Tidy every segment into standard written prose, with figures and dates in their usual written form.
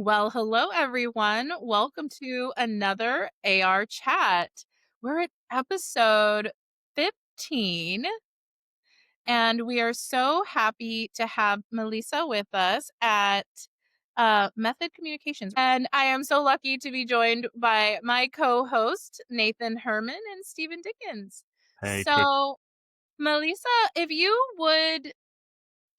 Well, hello everyone. Welcome to another AR chat. We're at episode 15, and we are so happy to have Melissa with us at Method Communications. And I am so lucky to be joined by my co-host, Nathan Herman and Stephen Dickens. Hey, Chris. So, Melissa, if you would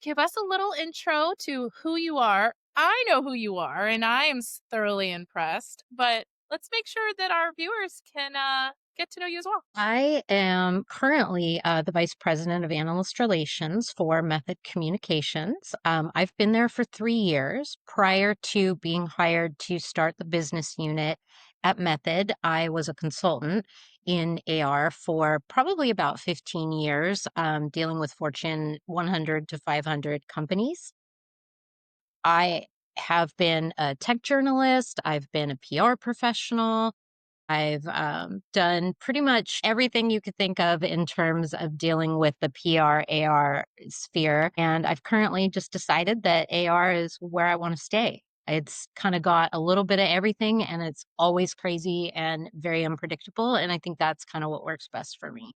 give us a little intro to who you are. I know who you are, and I am thoroughly impressed, but let's make sure that our viewers can get to know you as well. I am currently the Vice President of Analyst Relations for Method Communications. I've been there for 3 years. Prior to being hired to start the business unit at Method, I was a consultant in AR for probably about 15 years, dealing with Fortune 100 to 500 companies. I have been a tech journalist, I've been a PR professional. I've done pretty much everything you could think of in terms of dealing with the PR AR sphere. And I've currently just decided that AR is where I want to stay. It's kind of got a little bit of everything and it's always crazy and very unpredictable. And I think that's kind of what works best for me.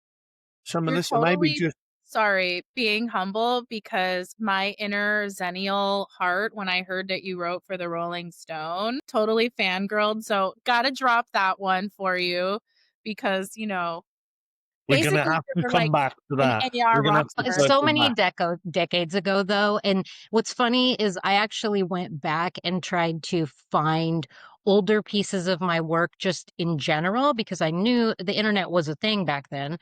So, You're Melissa, maybe totally just being humble because my inner Xennial heart, when I heard that you wrote for the Rolling Stone, totally fangirled. So, gotta drop that one for you because, we're going to basically have to you're come like back to an that. AR We're going to rock have to star. So circle many back. decades ago, though. And what's funny is I actually went back and tried to find older pieces of my work just in general because I knew the internet was a thing back then,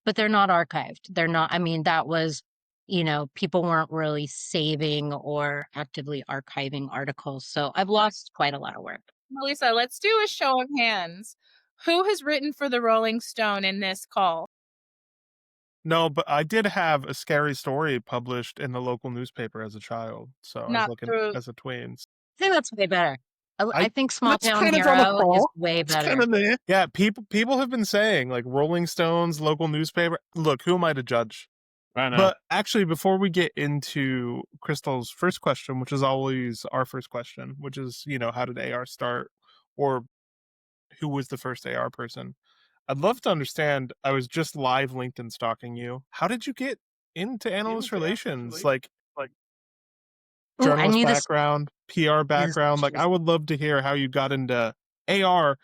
but they're not archived. They're not, I mean, that was, people weren't really saving or actively archiving articles. So I've lost quite a lot of work. Melissa, let's do a show of hands. Who has written for the Rolling Stone in this call? No, but I did have a scary story published in the local newspaper as a child. So, as Not like through. as a tween. I think that's way better. I I think Small That's Town kind of on a Hero is call. way It's kind better. of there. Yeah, people have been saying like Rolling Stones, local newspaper. Look, who am I to judge? I know. But actually, before we get into Crystal's first question, which is always our first question, which is, how did AR start? Or who was the first AR person? I'd love to understand. I was just live LinkedIn stalking you. How did you get into analyst relations? Like Ooh, I journalist knew this background, PR is background. Like I would love to hear how you got into AR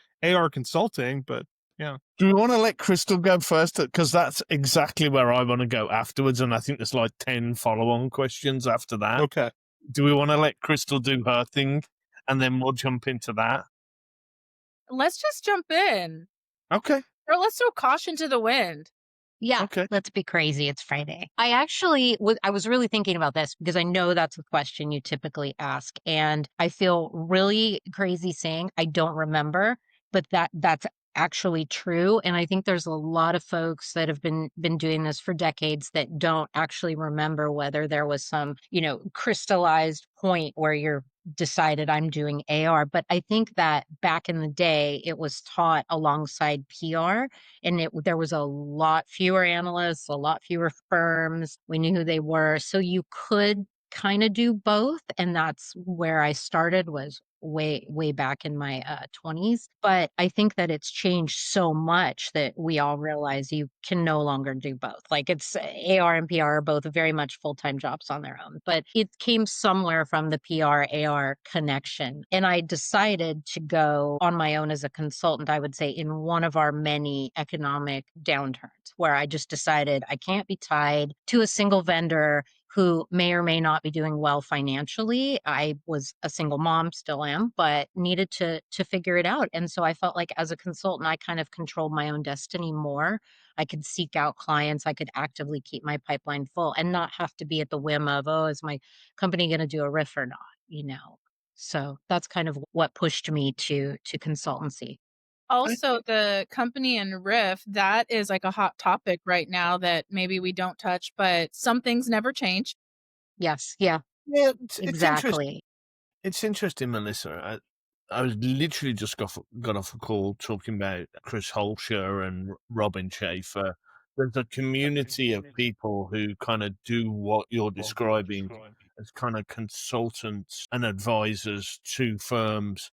consulting, but yeah. Do we want to let Crystal go first? Because that's exactly where I want to go afterwards. And I think there's like 10 follow-on questions after that. Okay. Do we want to let Crystal do her thing and then we'll jump into that? Let's just jump in. Okay. Or let's throw caution to the wind. Yeah, Okay. let's be crazy. It's Friday. I actually I was really thinking about this because I know that's a question you typically ask. And I feel really crazy saying I don't remember, but that's actually true. And I think there's a lot of folks that have been doing this for decades that don't actually remember whether there was some, crystallized point where you're decided I'm doing AR. But I think that back in the day, it was taught alongside PR and there was a lot fewer analysts, a lot fewer firms. We knew who they were. So you could kind of do both. And that's where I started was way back in my 20s. But I think that it's changed so much that we all realize you can no longer do both. Like it's AR and PR are both very much full-time jobs on their own, but it came somewhere from the PR AR connection. And I decided to go on my own as a consultant, I would say, in one of our many economic downturns where I just decided I can't be tied to a single vendor who may or may not be doing well financially. I was a single mom, still am, but needed to figure it out. And so I felt like as a consultant, I kind of controlled my own destiny more. I could seek out clients, I could actively keep my pipeline full and not have to be at the whim of, oh, is my company going to do a riff or not? So that's kind of what pushed me to consultancy. Also, the company and riff, that is like a hot topic right now that maybe we don't touch, but some things never change. Yes. Yeah, Yeah, it's interesting. exactly. It's interesting, Melissa. I was literally just got off a call talking about Chris Holscher and Robin Schaefer there's a community of people who kind of do what you're describing as kind of consultants and advisors to firms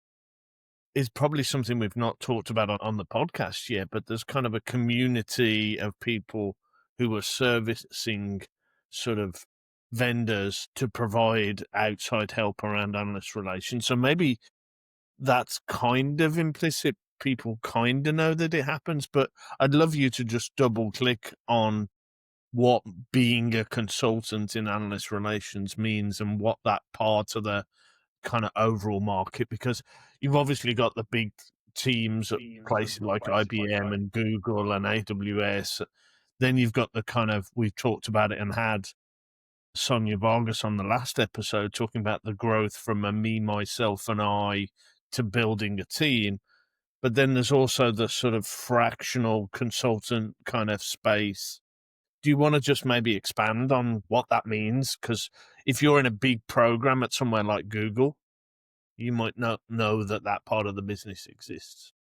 is probably something we've not talked about on the podcast yet, but there's kind of a community of people who are servicing sort of vendors to provide outside help around analyst relations. So maybe that's kind of implicit. People kind of know that it happens, but I'd love you to just double click on what being a consultant in analyst relations means and what that part of the kind of overall market, because you've obviously got the big teams at places like IBM and Google and AWS. Then you've got the kind of, we've talked about it and had Sonia Vargas on the last episode talking about the growth from a me, myself, and I to building a team. But then there's also the sort of fractional consultant kind of space. Do you want to just maybe expand on what that means? Because if you're in a big program at somewhere like Google, you might not know that that part of the business exists.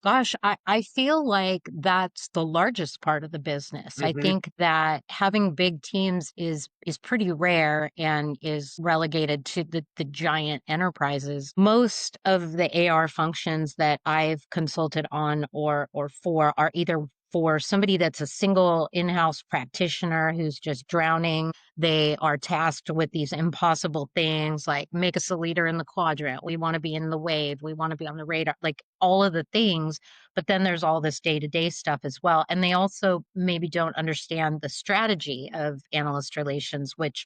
Gosh, I feel like that's the largest part of the business. I think that having big teams is pretty rare and is relegated to the giant enterprises. Most of the AR functions that I've consulted on or for are either for somebody that's a single in-house practitioner who's just drowning. They are tasked with these impossible things like make us a leader in the quadrant. We want to be in the wave. We want to be on the radar, like all of the things. But then there's all this day-to-day stuff as well. And they also maybe don't understand the strategy of analyst relations, which,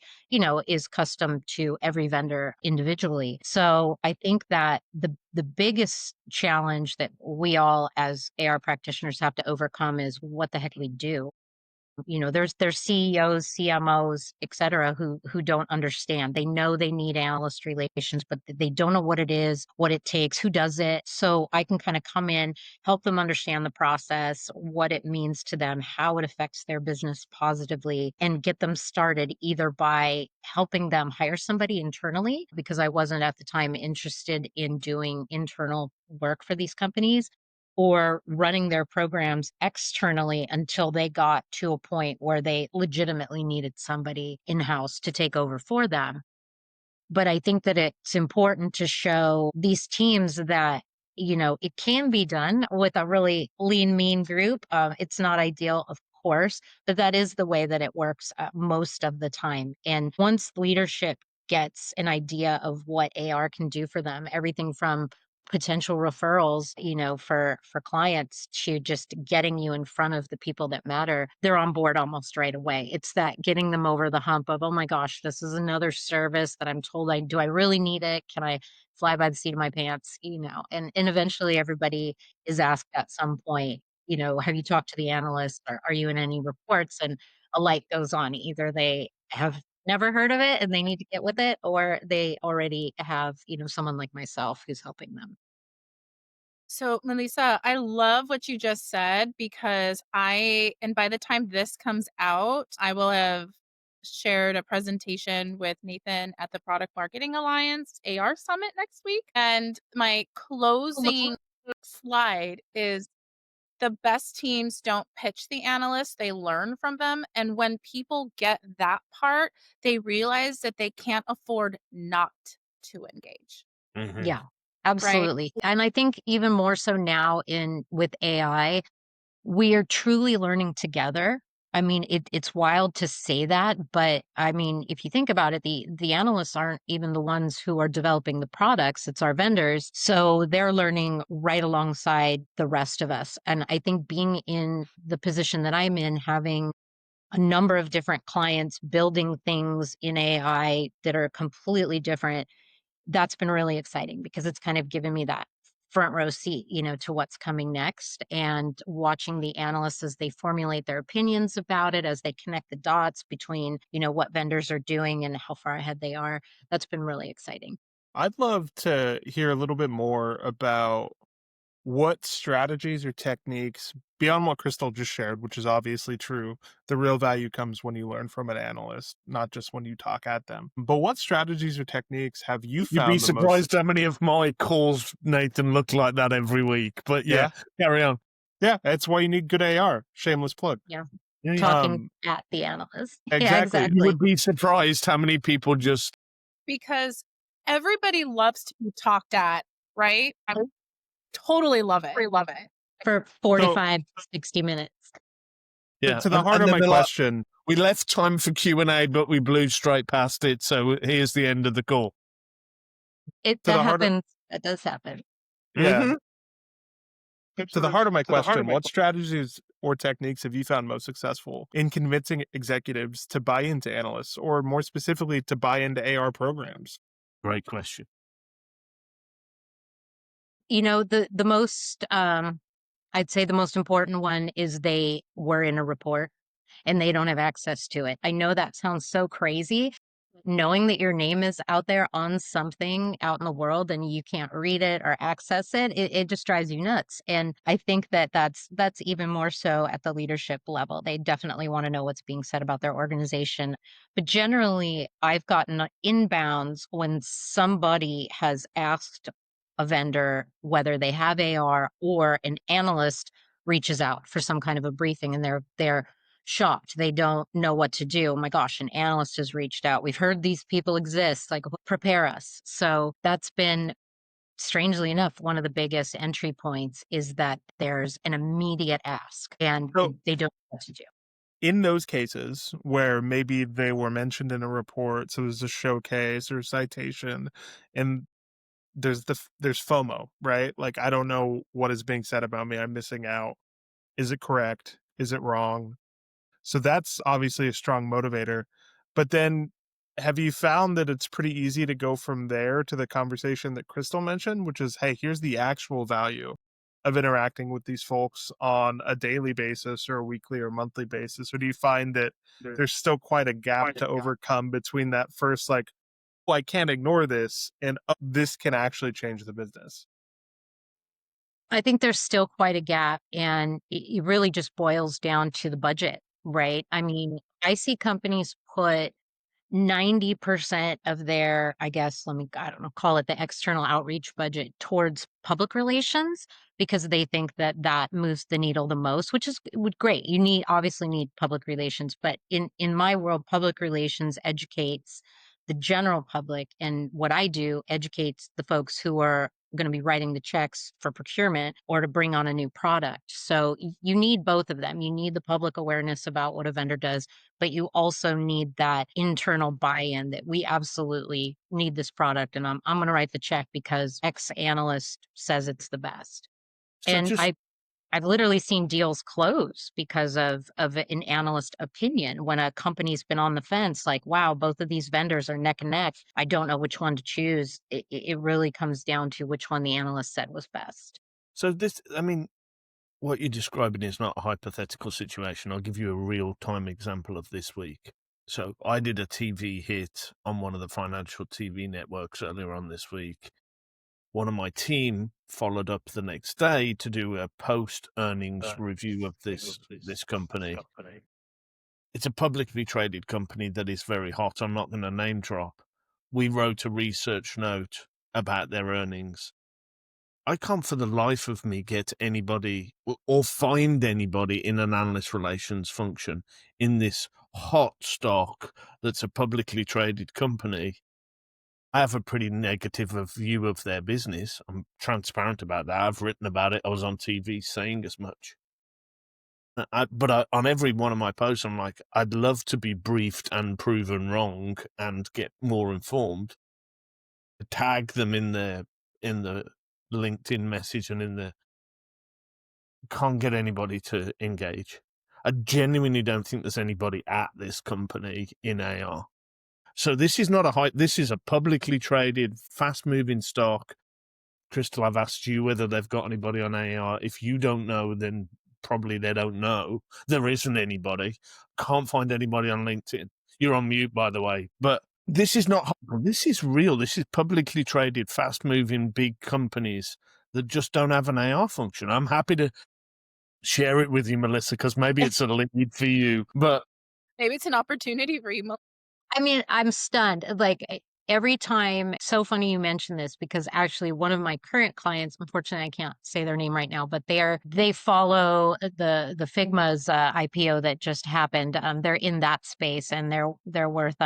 is custom to every vendor individually. So I think that the biggest challenge that we all as AR practitioners have to overcome is what the heck do we do? There's CEOs, CMOs, et cetera, who don't understand. They know they need analyst relations, but they don't know what it is, what it takes, who does it. So I can kind of come in, help them understand the process, what it means to them, how it affects their business positively, and get them started either by helping them hire somebody internally, because I wasn't at the time interested in doing internal work for these companies, or running their programs externally until they got to a point where they legitimately needed somebody in-house to take over for them. But I think that it's important to show these teams that, it can be done with a really lean, mean group. It's not ideal, of course, but that is the way that it works most of the time. And once leadership gets an idea of what AR can do for them, everything from potential referrals, for clients to just getting you in front of the people that matter, they're on board almost right away. It's that getting them over the hump of, oh my gosh, this is another service that I'm told do I really need it? Can I fly by the seat of my pants? And eventually everybody is asked at some point, have you talked to the analyst or are you in any reports? And a light goes on. Either they have never heard of it and they need to get with it, or they already have, someone like myself who's helping them. So, Melissa, I love what you just said because and by the time this comes out, I will have shared a presentation with Nathan at the Product Marketing Alliance AR Summit next week. And my closing slide is the best teams don't pitch the analysts, they learn from them. And when people get that part, they realize that they can't afford not to engage, Yeah, right? absolutely. And I think even more so now with AI, we are truly learning together. I mean, it's wild to say that, but I mean, if you think about it, the analysts aren't even the ones who are developing the products, it's our vendors. So they're learning right alongside the rest of us. And I think being in the position that I'm in, having a number of different clients building things in AI that are completely different, that's been really exciting because it's kind of given me that front row seat, to what's coming next, and watching the analysts as they formulate their opinions about it, as they connect the dots between, what vendors are doing and how far ahead they are. That's been really exciting. I'd love to hear a little bit more about what strategies or techniques, beyond what Crystal just shared, which is obviously true, the real value comes when you learn from an analyst, not just when you talk at them. But what strategies or techniques have you You'd be found the most? surprised how many of my calls, Nathan, look like that every week. But yeah, Yeah. carry on. Yeah, that's why you need good AR. Shameless plug. Yeah. Yeah, Talking at the analyst. Yeah, Exactly. you exactly. would be surprised how many people just Because everybody loves to be talked at, right? I totally love it. For 45, 60 minutes. To the heart of then my they're like, question, we left time for Q&A, but we blew straight past it. So here's the end of the call. to That the heart of, happens. That does happen. yeah, Mhm. to the heart of my question, what strategies or techniques have you found most successful in convincing executives to buy into analysts, or more specifically, to buy into AR programs? Great question. You know, the most I'd say the most important one is they were in a report and they don't have access to it. I know that sounds so crazy. Knowing that your name is out there on something out in the world and you can't read it or access it just drives you nuts. And I think that that's even more so at the leadership level. They definitely want to know what's being said about their organization. But generally, I've gotten inbounds when somebody has asked a vendor whether they have AR, or an analyst reaches out for some kind of a briefing and they're shocked. They don't know what to do. Oh my gosh, an analyst has reached out. We've heard these people exist. Like, prepare us. So that's been, strangely enough, one of the biggest entry points is that there's an immediate ask and So, they don't know what to do. in those cases where maybe they were mentioned in a report, so there's a showcase or citation, and there's FOMO, right? Like, I don't know what is being said about me. I'm missing out. Is it correct? Is it wrong? So that's obviously a strong motivator. But then have you found that it's pretty easy to go from there to the conversation that Crystal mentioned, which is, hey, here's the actual value of interacting with these folks on a daily basis or a weekly or monthly basis? Or do you find that there's still quite a gap to overcome between that first, like, oh, I can't ignore this, and this can actually change the business? I think there's still quite a gap, and it really just boils down to the budget, right? I mean, I see companies put 90% of their, I guess, I don't know, call it the external outreach budget towards public relations because they think that that moves the needle the most, which is great. You obviously need public relations, but in my world, public relations educates the general public, and what I do educates the folks who are going to be writing the checks for procurement or to bring on a new product. So you need both of them. You need the public awareness about what a vendor does, but you also need that internal buy-in that we absolutely need this product, and I'm going to write the check because X analyst says it's the best. So And just I've literally seen deals close because of an analyst opinion when a company's been on the fence, like, wow, both of these vendors are neck and neck. I don't know which one to choose. It really comes down to which one the analyst said was best. so this, I mean, what you're describing is not a hypothetical situation. I'll give you a real-time example of this week. So I did a TV hit on one of the financial TV networks earlier on this week. One of my team followed up the next day to do a post-earnings review of this company. It's a publicly traded company that is very hot. I'm not going to name drop. We wrote a research note about their earnings. I can't for the life of me get anybody or find anybody in an analyst relations function in this hot stock that's a publicly traded company. I have a pretty negative view of their business. I'm transparent about that. I've written about it. I was on TV saying as much. On every one of my posts, I'm like, I'd love to be briefed and proven wrong and get more informed. Tag them in the LinkedIn message and in the can't get anybody to engage. I genuinely don't think there's anybody at this company in AR. So this is not this is a publicly traded, fast moving stock. Crystal, I've asked you whether they've got anybody on AR. If you don't know, then probably they don't know. There isn't anybody. Can't find anybody on LinkedIn. You're on mute, by the way. But this is not, this is real. This is publicly traded, fast moving, big companies that just don't have an AR function. I'm happy to share it with you, Melissa, because maybe it's a lead for you. But Maybe it's an opportunity for you. I mean, I'm stunned. Like, every time, so funny you mentioned this because actually one of my current clients, unfortunately I can't say their name right now, but they follow the Figma's IPO that just happened. They're in that space and they're worth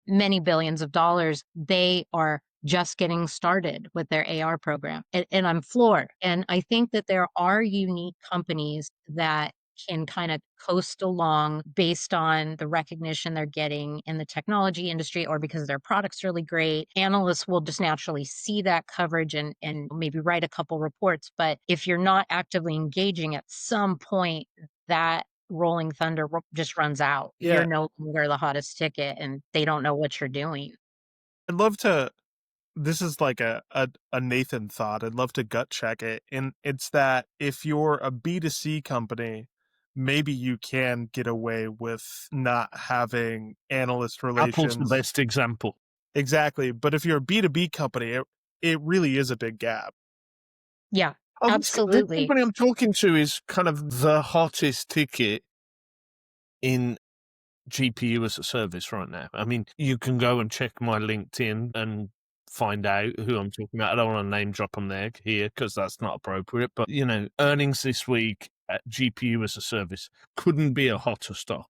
many billions of dollars. They are just getting started with their AR program. And I'm floored. And I think that there are unique companies that can kind of coast along based on the recognition they're getting in the technology industry or because their product's really great. Analysts will just naturally see that coverage and maybe write a couple reports. But if you're not actively engaging at some point, that rolling thunder just runs out. You're Yeah, no longer the hottest ticket and they don't know what you're doing. I'd love to. This is like a Nathan thought. I'd love to gut check it. And it's that if you're a B2C company, maybe you can get away with not having analyst Apple's the relations. best example. Exactly. But if you're a B2B company, it really is a big gap. Yeah, Oh, this absolutely. company I'm talking to is kind of the hottest ticket in GPU as a service right now. I mean, you can go and check my LinkedIn and find out who I'm talking about. I don't want to name drop them here because that's not appropriate. But, earnings this week at GPU as a service couldn't be a hotter stock.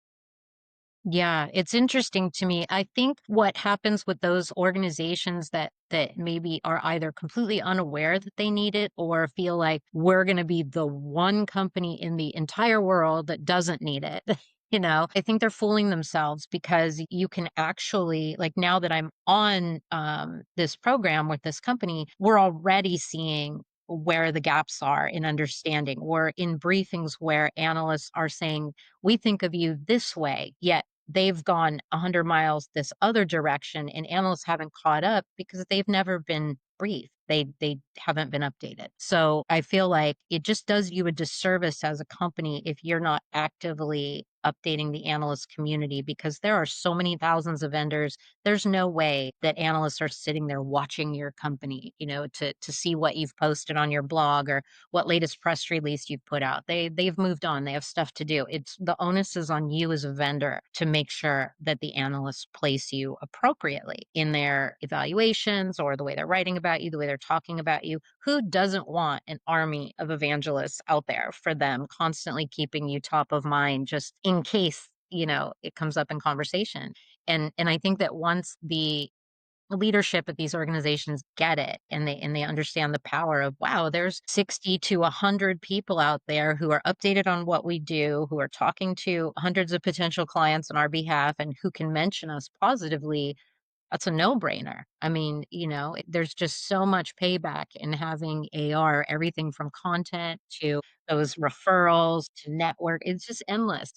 Yeah, it's interesting to me. I think what happens with those organizations that maybe are either completely unaware that they need it or feel like we're going to be the one company in the entire world that doesn't need it. I think they're fooling themselves because you can actually, like now that I'm on this program with this company, we're already seeing where the gaps are in understanding. We're in briefings where analysts are saying, we think of you this way, yet they've gone 100 miles this other direction and analysts haven't caught up because they've never been briefed. They haven't been updated. So I feel like it just does you a disservice as a company if you're not actively updating the analyst community because there are so many thousands of vendors. There's no way that analysts are sitting there watching your company, to see what you've posted on your blog or what latest press release you've put out. They've moved on. They have stuff to do. It's the onus is on you as a vendor to make sure that the analysts place you appropriately in their evaluations or the way they're writing about you, the way they're talking about you. Who doesn't want an army of evangelists out there for them constantly keeping you top of mind just in case, it comes up in conversation. And I think that once the leadership at these organizations get it and they understand the power of wow, there's 60 to 100 people out there who are updated on what we do, who are talking to hundreds of potential clients on our behalf and who can mention us positively. That's a no-brainer. I mean, there's just so much payback in having AR, everything from content to those referrals to network. It's just endless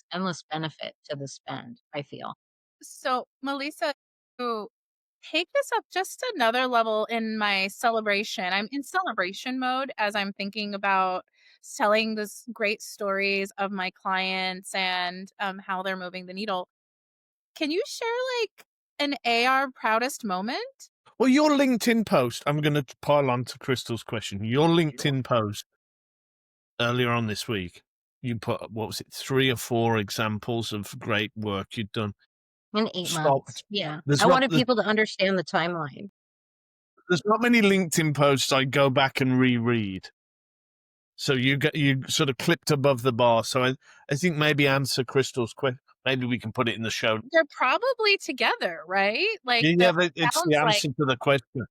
benefit to the spend, I feel. So, Melissa, to take this up just another level in my celebration. I'm in celebration mode as I'm thinking about telling this great stories of my clients and how they're moving the needle. Can you share like an AR proudest moment? Well, your LinkedIn post, I'm going to pile on to Crystal's question. Your LinkedIn post earlier on this week, you put, what was it, 3 or 4 examples of great work you'd done. In 8 Stop. months. Yeah. There's I not wanted there's, people to understand the timeline. there's not many LinkedIn posts I go back and reread. So you sort of clipped above the bar. So I think maybe answer Crystal's question. Maybe we can put it in the show. They're probably together, right? Like Yeah, that it's the sounds like, answer to the question.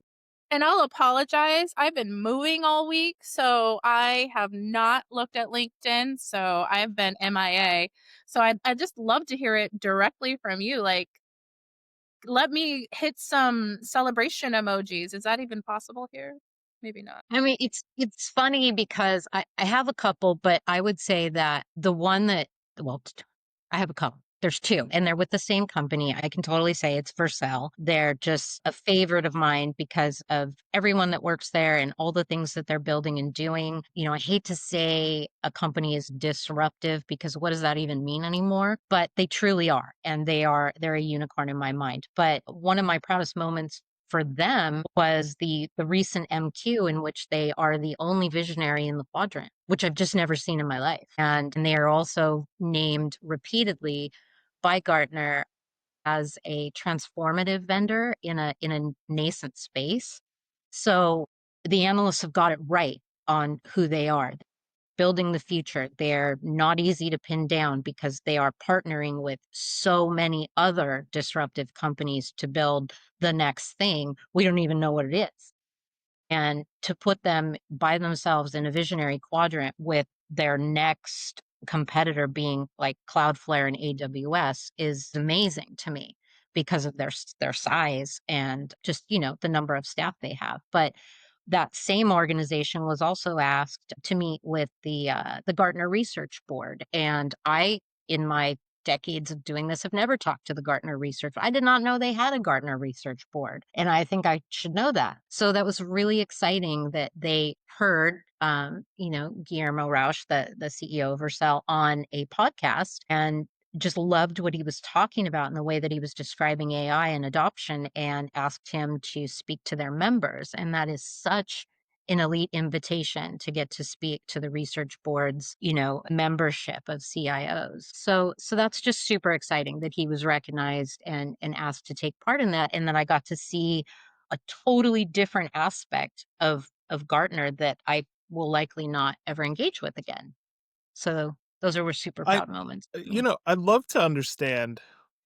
and I'll apologize. I've been moving all week, so I have not looked at LinkedIn. So I've been MIA. So I'd just love to hear it directly from you. Like, let me hit some celebration emojis. Is that even possible here? Maybe not. I mean, it's funny because I have a couple, but I would say that the one that well, I have a couple. There's 2, and they're with the same company. I can totally say it's Vercel. They're just a favorite of mine because of everyone that works there and all the things that they're building and doing. I hate to say a company is disruptive because what does that even mean anymore? But they truly are, and they're a unicorn in my mind. But one of my proudest moments for them was the recent MQ in which they are the only visionary in the quadrant, which I've just never seen in my life. And they are also named repeatedly by Gartner as a transformative vendor in a nascent space. So the analysts have got it right on who they are. Building the future. They're not easy to pin down because they are partnering with so many other disruptive companies to build the next thing. We don't even know what it is. And to put them by themselves in a visionary quadrant with their next competitor being like Cloudflare and AWS is amazing to me because of their size and just, the number of staff they have. But that same organization was also asked to meet with the Gartner Research Board, and I, in my decades of doing this, have never talked to the Gartner Research. I did not know they had a Gartner Research Board, and I think I should know that. So that was really exciting that they heard, Guillermo Rausch, the CEO of Vercel, on a podcast, and just loved what he was talking about and the way that he was describing AI and adoption, and asked him to speak to their members. And that is such an elite invitation to get to speak to the research board's, membership of CIOs. So that's just super exciting that he was recognized and asked to take part in that. And then I got to see a totally different aspect of Gartner that I will likely not ever engage with again. So those were super I proud moments for me. I'd love to understand,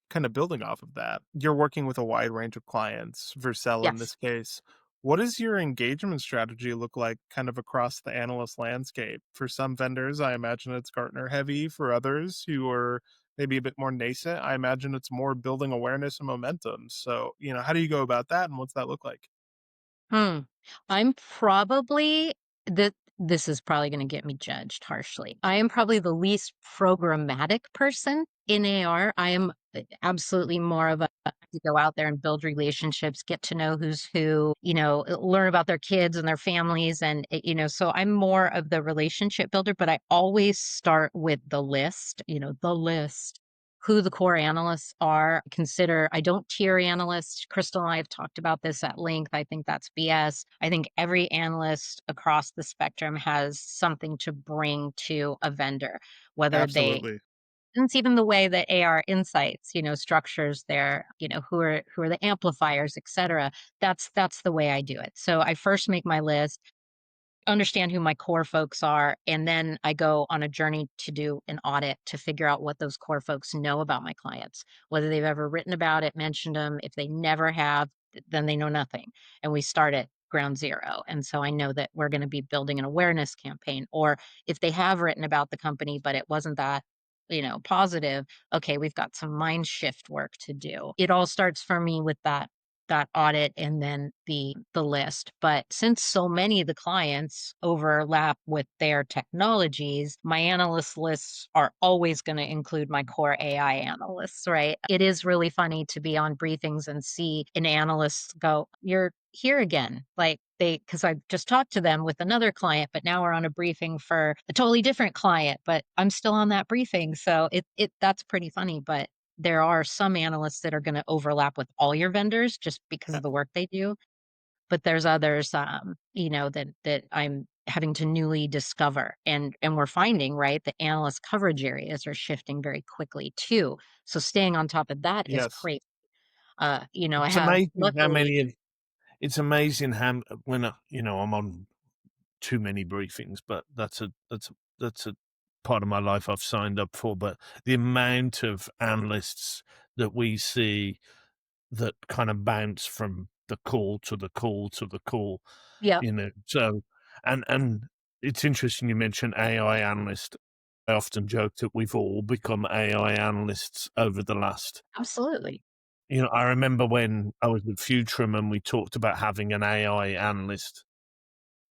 kind of building off of that. You're working with a wide range of clients, Vercel in Yes. this case. What does your engagement strategy look like kind of across the analyst landscape? For some vendors, I imagine it's Gartner heavy. For others who are maybe a bit more nascent, I imagine it's more building awareness and momentum. So, how do you go about that and what's that look like? Hmm. I'm probably that this is probably going to get me judged harshly. I am probably the least programmatic person in AR. I am absolutely more of a to go out there and build relationships, get to know who's who, learn about their kids and their families. And, so I'm more of the relationship builder, but I always start with the list, the list who the core analysts are. I don't tier analysts. Crystal and I have talked about this at length. I think that's BS. I think every analyst across the spectrum has something to bring to a vendor, whether they Absolutely. it's even the way that AR Insights, structures their, who are the amplifiers, et cetera. That's the way I do it. So I first make my list, understand who my core folks are, and then I go on a journey to do an audit to figure out what those core folks know about my clients, whether they've ever written about it, mentioned them. If they never have, then they know nothing. And we start at ground zero. And so I know that we're going to be building an awareness campaign. Or if they have written about the company, but it wasn't that, positive, okay, we've got some mind shift work to do. It all starts for me with that audit and then the list. But since so many of the clients overlap with their technologies, my analyst lists are always going to include my core AI analysts, right? It is really funny to be on briefings and see an analyst go, "You're here again." Like because I just talked to them with another client, but now we're on a briefing for a totally different client, but I'm still on that briefing. So that's pretty funny. But there are some analysts that are gonna overlap with all your vendors just because Uh, of the work they do, but there's others, that I'm having to newly discover, and we're finding, right, the analyst coverage areas are shifting very quickly too, so staying on top of that is Yes. great. I It's have amazing how luckily. many of it's amazing how when, I'm on too many briefings, but that's a part of my life I've signed up for, but the amount of analysts that we see that kind of bounce from the call to the call to the call, Yeah, so and it's interesting you mentioned AI analyst. I often joke that we've all become AI analysts over the last. absolutely. I remember when I was at Futrim and we talked about having an AI analyst,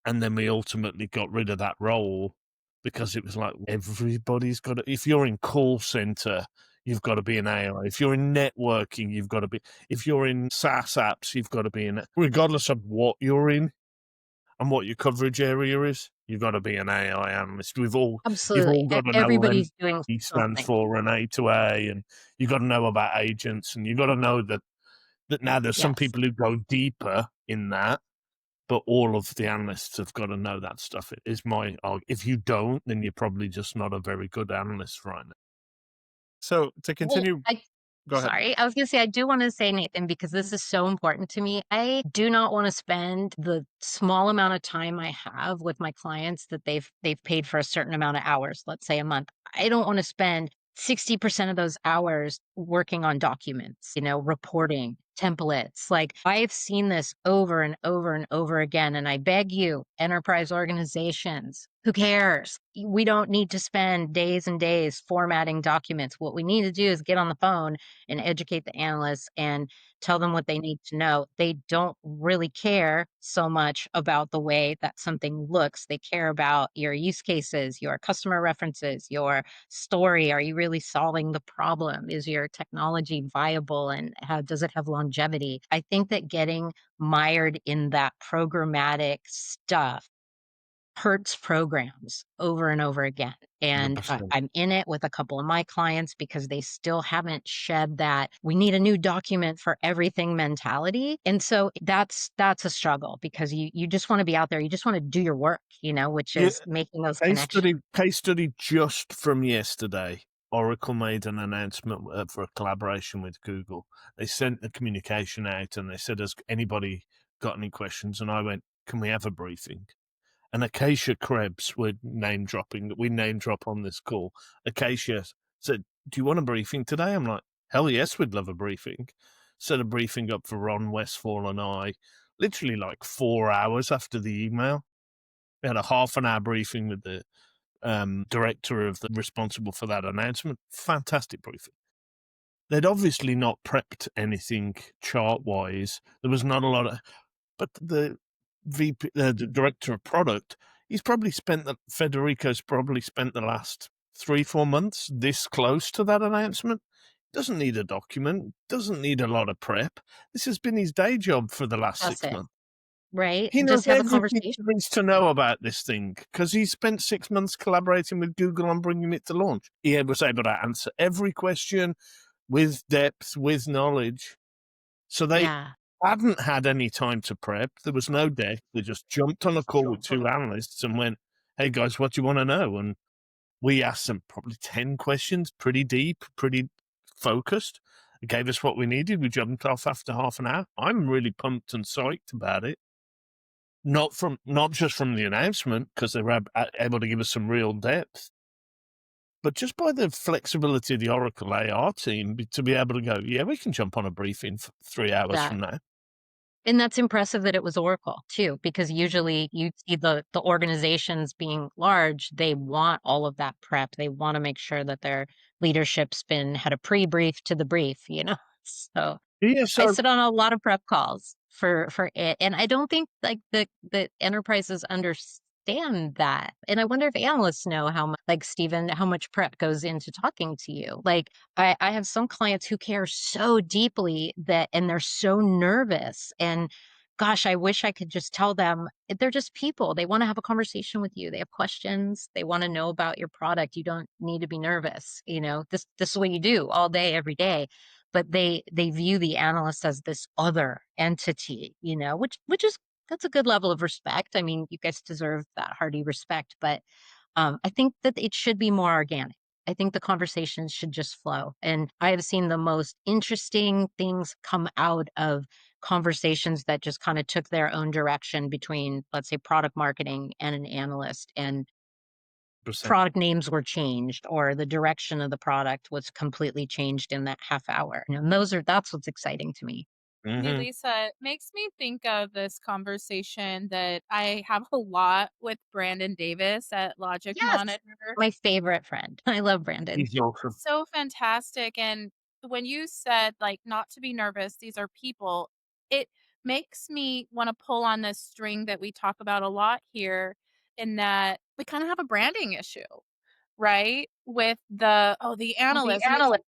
and then we ultimately got rid of that role because it was like everybody's got to, if you're in call center, you've got to be an AI. If you're in networking, you've got to be, if you're in SaaS apps, you've got to be in it. Regardless of what you're in and what your coverage area is, you've got to be an AI analyst. You've Absolutely. all got to know what Everybody's doing ME stands something. for and A to A, and you've got to know about agents, and you've got to know that now there's some Yes. people who go deeper in that, but all of the analysts have got to know that stuff. It is my arg if you don't, then you're probably just not a very good analyst right now. So to Well, continue, Go ahead. Sorry. I was gonna say, I do wanna say, Nathan, because this is so important to me. I do not wanna spend the small amount of time I have with my clients that they've paid for a certain amount of hours, let's say a month. I don't wanna spend 60% of those hours working on documents, reporting, templates. Like, I've seen this over and over and over again, and I beg you, enterprise organizations, who cares? We don't need to spend days and days formatting documents. What we need to do is get on the phone and educate the analysts and tell them what they need to know. They don't really care so much about the way that something looks. They care about your use cases, your customer references, your story. Are you really solving the problem? Is your technology viable and how does it have longevity? I think that getting mired in that programmatic stuff hurts programs over and over again. And 100%. I'm in it with a couple of my clients because they still haven't shed that we need a new document for everything mentality. And so that's a struggle because you just want to be out there. You just want to do your work, which Yeah, is making those case connections. study, case study just from yesterday. Oracle made an announcement for a collaboration with Google. They sent the communication out and they said, has anybody got any questions? And I went, can we have a briefing? And Acacia Krebs were name dropping that we name drop on this call. Acacia said, do you want a briefing today? I'm like, hell yes, we'd love a briefing. Set a briefing up for Ron Westfall and I, literally like 4 hours after the email. We had a half an hour briefing with the director of the responsible for that announcement. Fantastic briefing. They'd obviously not prepped anything chart wise. There was not a lot of, but the VP, the director of product, Federico's probably spent the last 3-4 months this close to that announcement. Doesn't need a document, doesn't need a lot of prep. This has been his day job for the last That's 6 it. months. Right. He knows Just have a everything conversation. there is to know about this thing because he spent 6 months collaborating with Google on bringing it to launch. He was able to answer every question with depth, with knowledge. So they Yeah. hadn't had any time to prep. There was no deck. They just jumped on a call with 2 analysts and went, hey guys, what do you want to know? And we asked them probably 10 questions, pretty deep, pretty focused. It gave us what we needed. We jumped off after half an hour. I'm really pumped and psyched about it. Not just from the announcement, because they were able to give us some real depth, but just by the flexibility of the Oracle AR team to be able to go, yeah, we can jump on a briefing for 3 hours That from now. And that's impressive that it was Oracle too, because usually you see the organizations being large, they want all of that prep. They want to make sure that their leadership's had a pre-brief to the brief. So Yeah, I so sit on a lot of prep calls for it, and I don't think like the enterprises understand that. And I wonder if analysts know how much, like Stephen, how much prep goes into talking to you. Like I have some clients who care so deeply and they're so nervous. And gosh, I wish I could just tell them they're just people. They want to have a conversation with you. They have questions. They want to know about your product. You don't need to be nervous. This is what you do all day, every day, but they view the analyst as this other entity, which is that's a good level of respect. I mean, you guys deserve that hearty respect, but I think that it should be more organic. I think the conversations should just flow. And I have seen the most interesting things come out of conversations that just kind of took their own direction between, let's say, product marketing and an analyst. And percent. product names were changed or the direction of the product was completely changed in that half hour. And that's what's exciting to me. Mm-hmm. Melissa, it makes me think of this conversation that I have a lot with Brandon Davis at Logic Yes. Monitor. My favorite friend. I love Brandon. He's awesome. So fantastic. And when you said, like, not to be nervous, these are people, it makes me want to pull on this string that we talk about a lot here, in that we kind of have a branding issue, right? With the The analyst. And it's like, analyst.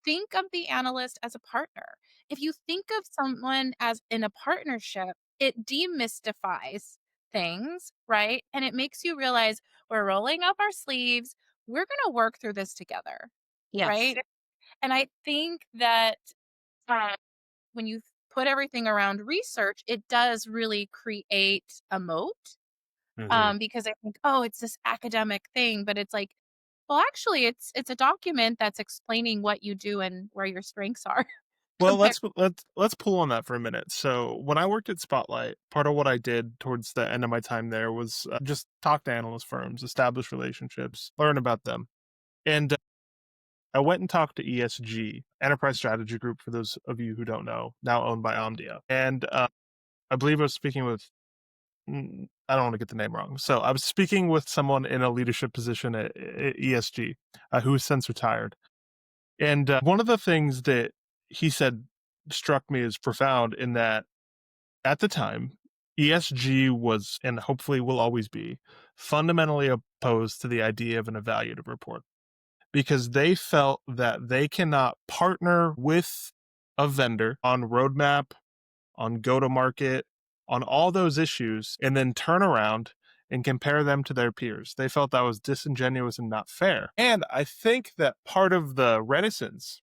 think of the analyst as a partner. If you think of someone as in a partnership, it demystifies things, right? And it makes you realize we're rolling up our sleeves. We're going to work through this together, Yes. right? And I think that uh, when you put everything around research, it does really create a moat, Mm-hmm. because I think, oh, it's this academic thing, but it's like, Well, actually, it's a document that's explaining what you do and where your strengths are. Well, Compare let's pull on that for a minute. So when I worked at Spotlight, part of what I did towards the end of my time there was just talk to analyst firms, establish relationships, learn about them. And I went and talked to ESG, Enterprise Strategy Group, for those of you who don't know, now owned by Omdia. And I believe I was speaking with, I don't want to get the name wrong. So I was speaking with someone in a leadership position at ESG who has since retired. And one of the things that he said struck me as profound in that at the time, ESG was, and hopefully will always be, fundamentally opposed to the idea of an evaluative report because they felt that they cannot partner with a vendor on roadmap, on go to market, on all those issues, and then turn around and compare them to their peers. They felt that was disingenuous and not fair. And I think that part of the reticence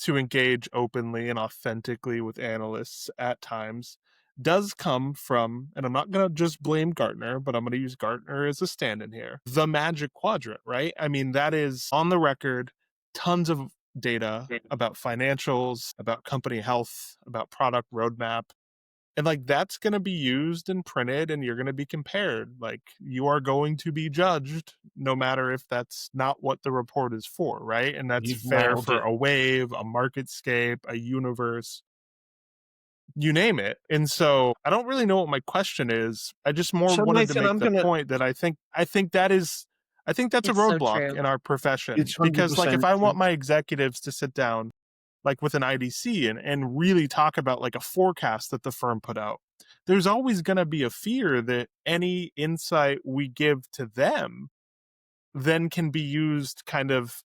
to engage openly and authentically with analysts at times does come from, and I'm not going to just blame Gartner, but I'm going to use Gartner as a stand in here, the magic quadrant, right? I mean, that is on the record, tons of data about financials, about company health, about product roadmap. And like that's going to be used and printed and you're going to be compared. Like you are going to be judged no matter if that's not what the report is for, right? And that's You've fair nailed for it. a wave, a marketscape, a universe, you name it. And so I don't really know what my question is. I just more So wanted to Nathan, make I'm the gonna. point that I think that's a It's so roadblock true. in our profession It's because like if 100% I true. want my executives to sit down like with an IDC and really talk about like a forecast that the firm put out, there's always going to be a fear that any insight we give to them then can be used kind of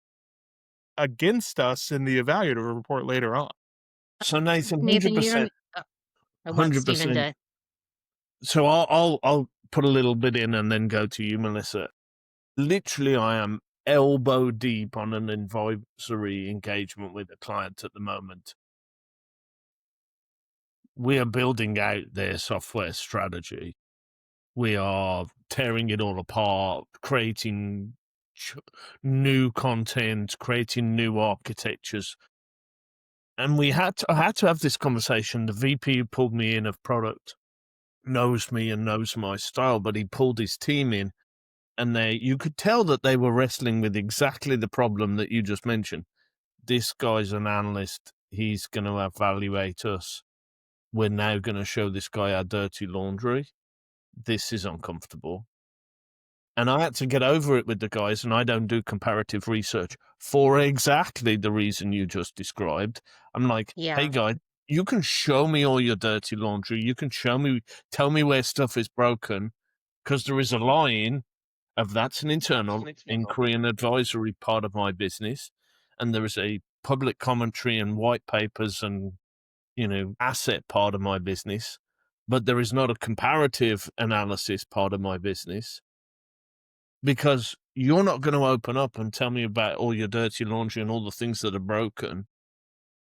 against us in the evaluative report later on. So Nathan, Nathan, you 100%, don't. I want Stephen 100%. to. So I'll put a little bit in and then go to you, Melissa. Literally, I am elbow deep on an advisory engagement with a client at the moment. We are building out their software strategy. We are tearing it all apart, creating new content, creating new architectures. And I had to have this conversation. The VP who pulled me in of product knows me and knows my style, but he pulled his team in, and you could tell that they were wrestling with exactly the problem that you just mentioned. This guy's an analyst. He's going to evaluate us. We're now going to show this guy our dirty laundry. This is uncomfortable. And I had to get over it with the guys, and I don't do comparative research for exactly the reason you just described. I'm like, hey, Yeah. guy, you can show me all your dirty laundry. You can tell me where stuff is broken, because there is a line of that's an internal inquiry and advisory part of my business. And there is a public commentary and white papers and, asset part of my business. But there is not a comparative analysis part of my business. Because you're not going to open up and tell me about all your dirty laundry and all the things that are broken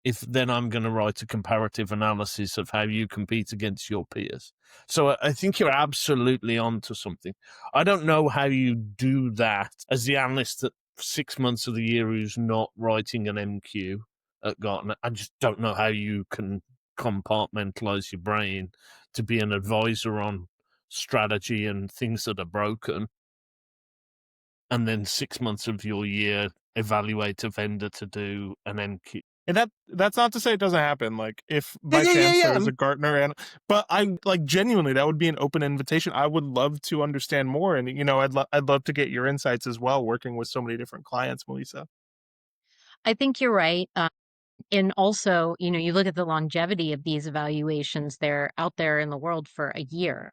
if then I'm going to write a comparative analysis of how you compete against your peers. So I think you're absolutely onto something. I don't know how you do that as the analyst at 6 months of the year who's not writing an MQ at Gartner. I just don't know how you can compartmentalize your brain to be an advisor on strategy and things that are broken, and then 6 months of your year evaluate a vendor to do an MQ. And that's not to say it doesn't happen. Like if by chance there is a Gartner but I like genuinely that would be an open invitation. I would love to understand more, and I'd love to get your insights as well, working with so many different clients, Melissa. I think you're right. And also, you look at the longevity of these evaluations, they're out there in the world for a year.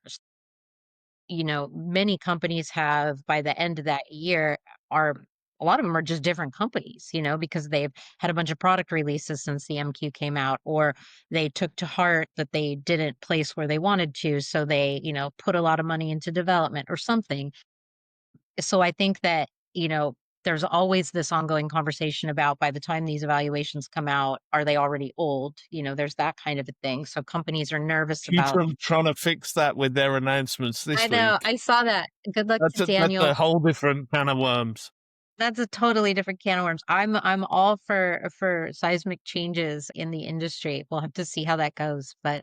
Many companies have, by the end of that year, are a lot of them are just different companies, because they've had a bunch of product releases since the MQ came out, or they took to heart that they didn't place where they wanted to. So they, put a lot of money into development or something. So I think that, there's always this ongoing conversation about by the time these evaluations come out, are they already old? There's that kind of a thing. So companies are nervous Keep about. them trying to fix that with their announcements I this know. week. I saw that. Good luck to That's a Daniel. whole different can of worms. That's a totally different can of worms. I'm all for seismic changes in the industry. We'll have to see how that goes. But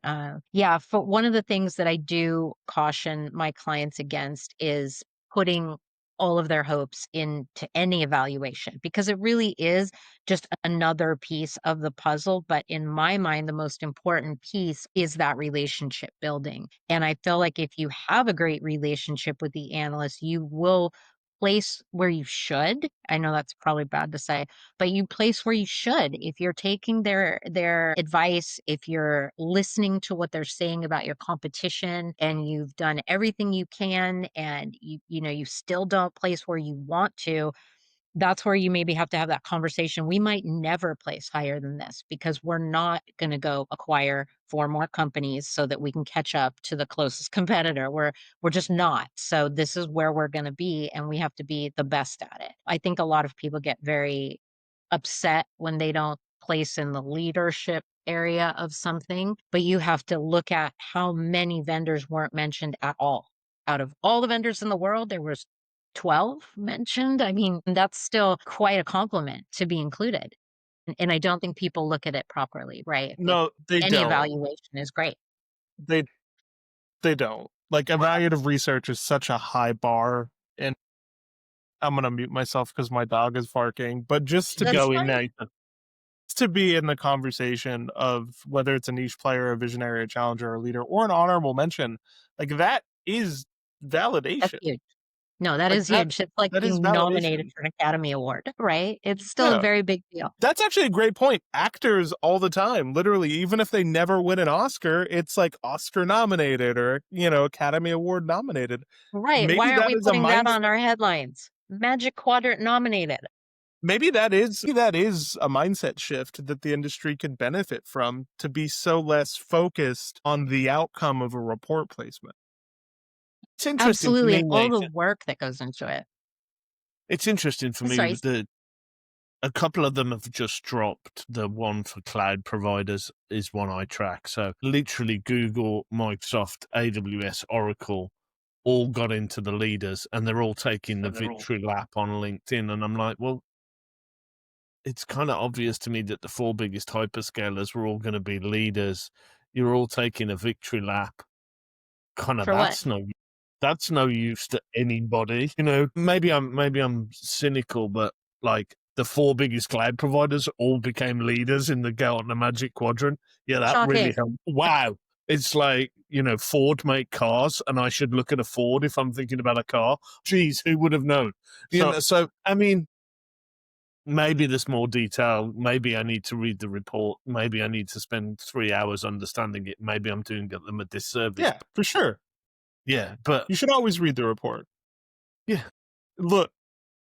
yeah, for one of the things that I do caution my clients against is putting all of their hopes into any evaluation because it really is just another piece of the puzzle. But in my mind, the most important piece is that relationship building. And I feel like if you have a great relationship with the analyst, you will place where you should. I know that's probably bad to say, but you place where you should. If you're taking their advice, if you're listening to what they're saying about your competition and you've done everything you can and you still don't place where you want to, that's where you maybe have to have that conversation. We might never place higher than this because we're not going to go acquire 4 more companies so that we can catch up to the closest competitor. We're just not. So this is where we're going to be and we have to be the best at it. I think a lot of people get very upset when they don't place in the leadership area of something, but you have to look at how many vendors weren't mentioned at all. Out of all the vendors in the world, there was 12 mentioned. I mean, that's still quite a compliment to be included. And I don't think people look at it properly, right? No, they Any don't. evaluation is great. They they don't. Like evaluative research is such a high bar, and I'm gonna mute myself because my dog is barking. But just to That's be Going fine. Nathan. to be in the conversation of whether it's a niche player, a visionary, a challenger, a leader, or an honorable mention, like that is That's validation. huge. No, that Like is huge. It's like that is being nominated validation. for an Academy Award, right? It's still a Yeah. very big deal. That's actually a great point. Actors all the time, literally, even if they never win an Oscar, it's like Oscar nominated or, Academy Award nominated. Right. Maybe Why aren't that we is a putting that mindset. on our headlines? Magic Quadrant nominated. Maybe that is a mindset shift that the industry could benefit from to be so less focused on the outcome of a report placement. It's interesting for Absolutely. me, And all the Nathan. work that goes into it. It's interesting for me Sorry. that a couple of them have just dropped. The one for cloud providers is one I track. So literally Google, Microsoft, AWS, Oracle all got into the leaders and they're all taking the victory lap on LinkedIn. And I'm like, well, it's kind of obvious to me that the 4 biggest hyperscalers were all going to be leaders. You're all taking a victory lap. Kind of For what? that's no use to anybody. Maybe I'm cynical, but like the 4 biggest cloud providers all became leaders in the Gartner Magic Quadrant. Yeah, that really Shocking. helped. Wow. It's like, Ford make cars and I should look at a Ford if I'm thinking about a car. Geez, who would have known? So So I mean, maybe there's more detail. Maybe I need to read the report. Maybe I need to spend 3 hours understanding it. Maybe I'm doing them a disservice. yeah, for sure. Yeah, but You should always read the report. yeah. Look,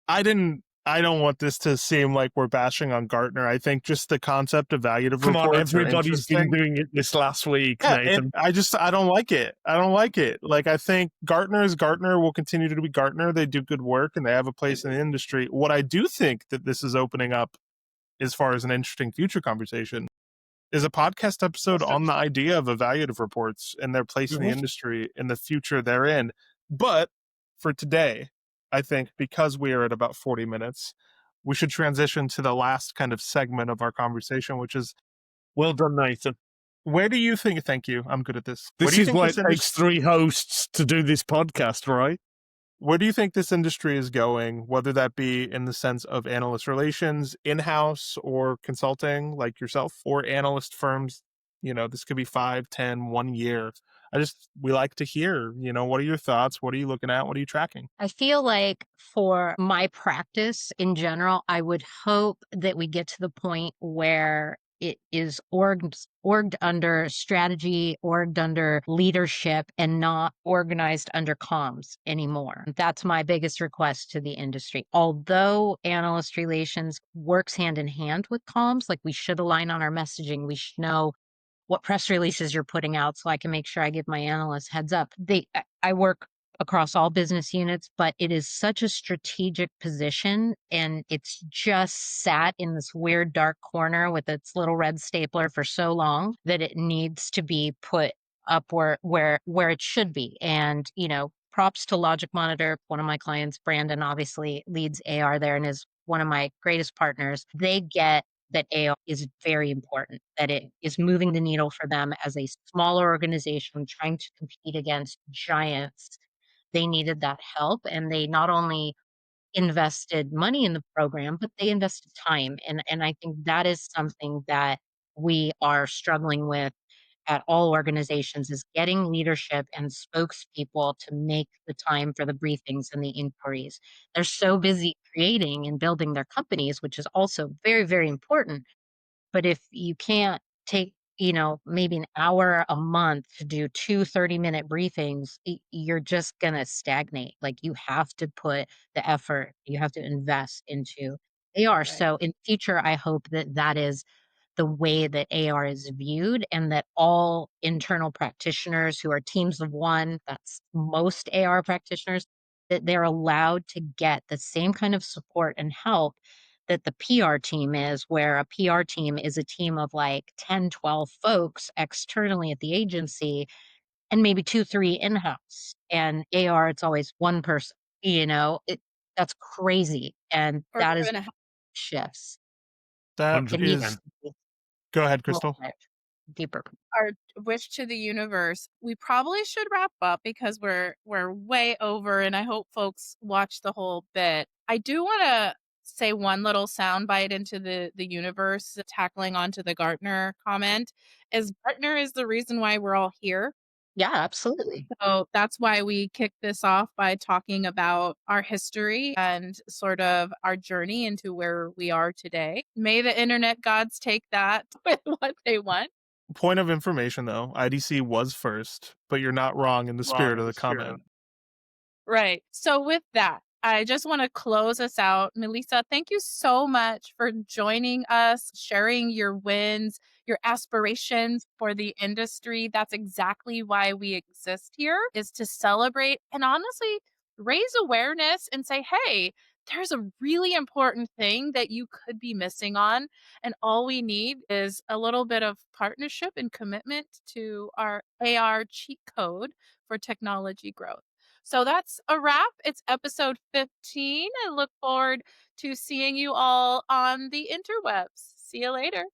I don't want this to seem like we're bashing on Gartner. I think just the concept of evaluative Come on, reports are everybody's been interesting. doing it this last week, Yeah, Nathan. I don't like it. I don't like it. Like, I think Gartner is Gartner, will continue to be Gartner. They do good work and they have a place in the industry. What I do think that this is opening up, as far as an interesting future conversation, is a podcast episode on the idea of evaluative reports and their place in the industry and the future they're in. But for today, I think because we are at about 40 minutes, we should transition to the last kind of segment of our conversation, which is, Well done, Nathan. where do you think, thank you, I'm good at this. Where This do you is think why this it takes 3 hosts to do this podcast, right? where do you think this industry is going, whether that be in the sense of analyst relations, in-house or consulting like yourself, or analyst firms? This could be 5, 10, 1 year. We like to hear, what are your thoughts? What are you looking at? What are you tracking? I feel like for my practice in general, I would hope that we get to the point where it is orged under strategy, orged under leadership, and not organized under comms anymore. That's my biggest request to the industry. Although analyst relations works hand in hand with comms, like we should align on our messaging, we should know what press releases you're putting out so I can make sure I give my analysts heads up. I work across all business units, but it is such a strategic position and it's just sat in this weird dark corner with its little red stapler for so long that it needs to be put up where it should be. And, props to Logic Monitor, one of my clients. Brandon obviously leads AR there and is one of my greatest partners. They get that AR is very important, that it is moving the needle for them as a smaller organization trying to compete against giants. They needed that help, and they not only invested money in the program, but they invested time, and I think that is something that we are struggling with at all organizations is getting leadership and spokespeople to make the time for the briefings and the inquiries. They're so busy creating and building their companies, which is also very, very important. But if you can't take, maybe an hour a month to do 2 30-minute briefings, you're just going to stagnate. Like you have to put the effort, you have to invest into AR. Right. So in future, I hope that that is the way that AR is viewed and that all internal practitioners who are teams of one, that's most AR practitioners, that they're allowed to get the same kind of support and help that the PR team is, where a PR team is a team of like 10, 12 folks externally at the agency and maybe 2, 3 in-house. And AR, it's always one person, that's crazy. And Or that two is and a half. shifts. That It needs 100%. is to be Go ahead, a little Crystal. bit deeper. Our wish to the universe. We probably should wrap up because we're way over, and I hope folks watch the whole bit. I do want to say one little soundbite into the universe, tackling onto the Gartner comment. Is Gartner is the reason why we're all here. Yeah, absolutely. So that's why we kicked this off by talking about our history and sort of our journey into where we are today. May the internet gods take that with what they want. Point of information though, IDC was first, but you're not wrong in the spirit of the comment. Right. So with that, I just want to close us out. Melissa, thank you so much for joining us, sharing your wins, your aspirations for the industry. That's exactly why we exist here, is to celebrate and honestly raise awareness and say, hey, there's a really important thing that you could be missing on. And all we need is a little bit of partnership and commitment to our AR cheat code for technology growth. So that's a wrap. It's episode 15. I look forward to seeing you all on the interwebs. See you later.